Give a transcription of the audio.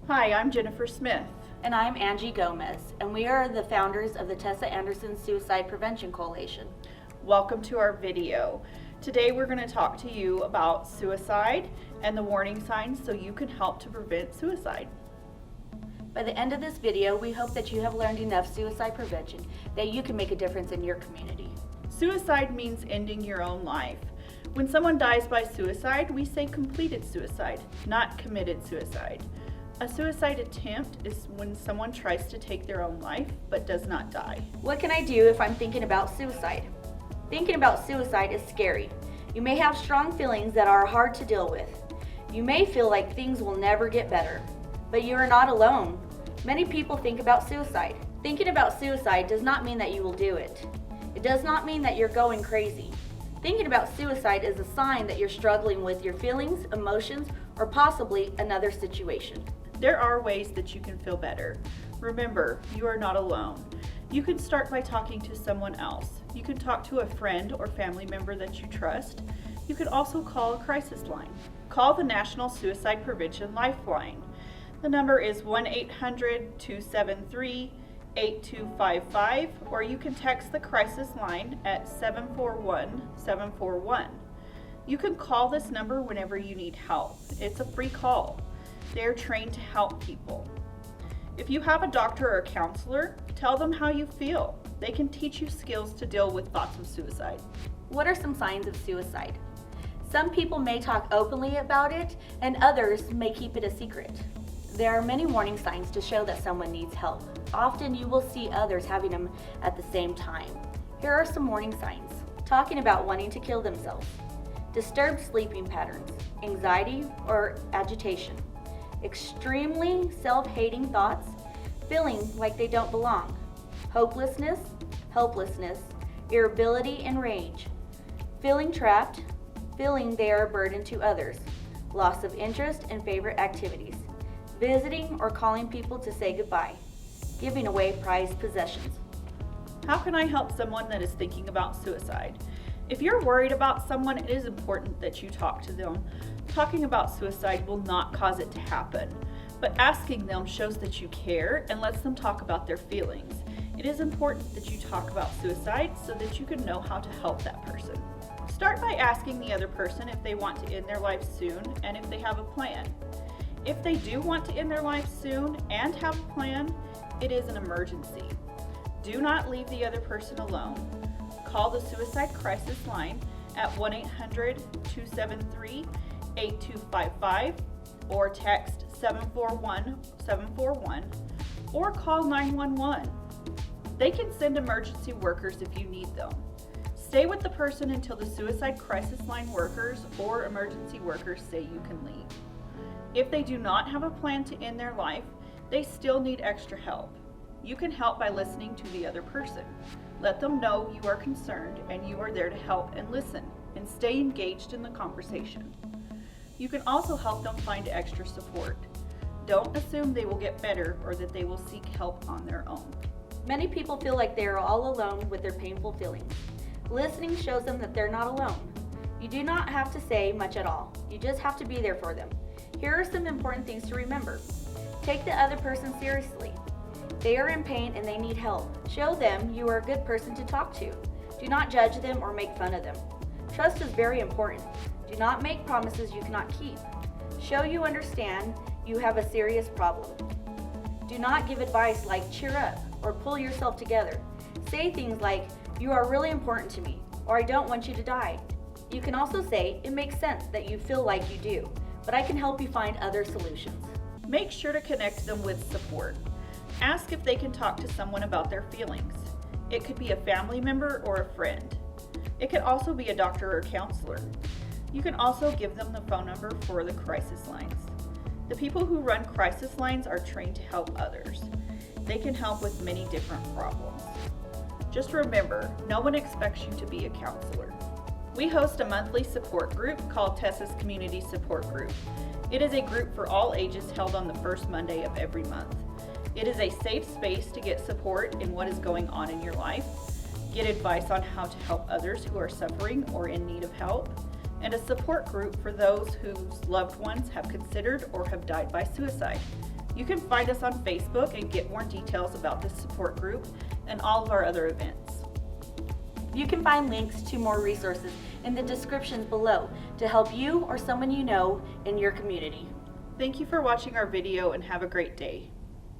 Hi, I'm Jennifer Smith. And I'm Angie Gomez, and we are the founders of the Tessa Anderson Suicide Prevention Coalition. Welcome to our video. Today we're going to talk to you about suicide and the warning signs so you can help to prevent suicide. By the end of this video, we hope that you have learned enough suicide prevention that you can make a difference in your community. Suicide means ending your own life. When someone dies by suicide, we say completed suicide, not committed suicide. A suicide attempt is when someone tries to take their own life but does not die. What can I do if I'm thinking about suicide? Thinking about suicide is scary. You may have strong feelings that are hard to deal with. You may feel like things will never get better, but you are not alone. Many people think about suicide. Thinking about suicide does not mean that you will do it. It does not mean that you're going crazy. Thinking about suicide is a sign that you're struggling with your feelings, emotions, or possibly another situation. There are ways that you can feel better. Remember, you are not alone. You can start by talking to someone else. You can talk to a friend or family member that you trust. You can also call a crisis line. Call the National Suicide Prevention Lifeline. The number is 1-800-273-8255, or you can text the crisis line at 741-741. You can call this number whenever you need help. It's a free call. They're trained to help people. If you have a doctor or a counselor, tell them how you feel. They can teach you skills to deal with thoughts of suicide. What are some signs of suicide? Some people may talk openly about it, and others may keep it a secret. There are many warning signs to show that someone needs help. Often you will see others having them at the same time. Here are some warning signs. Talking about wanting to kill themselves. Disturbed sleeping patterns, anxiety or agitation. Extremely self-hating thoughts, feeling like they don't belong. Hopelessness, helplessness, irritability and rage. Feeling trapped, feeling they are a burden to others. Loss of interest in favorite activities. Visiting or calling people to say goodbye. Giving away prized possessions. How can I help someone that is thinking about suicide? If you're worried about someone, it is important that you talk to them. Talking about suicide will not cause it to happen, but asking them shows that you care and lets them talk about their feelings. It is important that you talk about suicide so that you can know how to help that person. Start by asking the other person if they want to end their life soon and if they have a plan. If they do want to end their life soon and have a plan, it is an emergency. Do not leave the other person alone. Call the Suicide Crisis Line at 1-800-273-8255 or text 741-741 or call 911. They can send emergency workers if you need them. Stay with the person until the Suicide Crisis Line workers or emergency workers say you can leave. If they do not have a plan to end their life, they still need extra help. You can help by listening to the other person. Let them know you are concerned and you are there to help and listen, and stay engaged in the conversation. You can also help them find extra support. Don't assume they will get better or that they will seek help on their own. Many people feel like they are all alone with their painful feelings. Listening shows them that they're not alone. You do not have to say much at all. You just have to be there for them. Here are some important things to remember. Take the other person seriously. They are in pain and they need help. Show them you are a good person to talk to. Do not judge them or make fun of them. Trust is very important. Do not make promises you cannot keep. Show you understand you have a serious problem. Do not give advice like cheer up or pull yourself together. Say things like, you are really important to me, or I don't want you to die. You can also say, it makes sense that you feel like you do, but I can help you find other solutions. Make sure to connect them with support. Ask if they can talk to someone about their feelings. It could be a family member or a friend. It could also be a doctor or counselor. You can also give them the phone number for the crisis lines. The people who run crisis lines are trained to help others. They can help with many different problems. Just remember, no one expects you to be a counselor. We host a monthly support group called Tessa's Community Support Group. It is a group for all ages held on the first Monday of every month. It is a safe space to get support in what is going on in your life, get advice on how to help others who are suffering or in need of help, and a support group for those whose loved ones have considered or have died by suicide. You can find us on Facebook and get more details about this support group and all of our other events. You can find links to more resources in the descriptions below to help you or someone you know in your community. Thank you for watching our video and have a great day.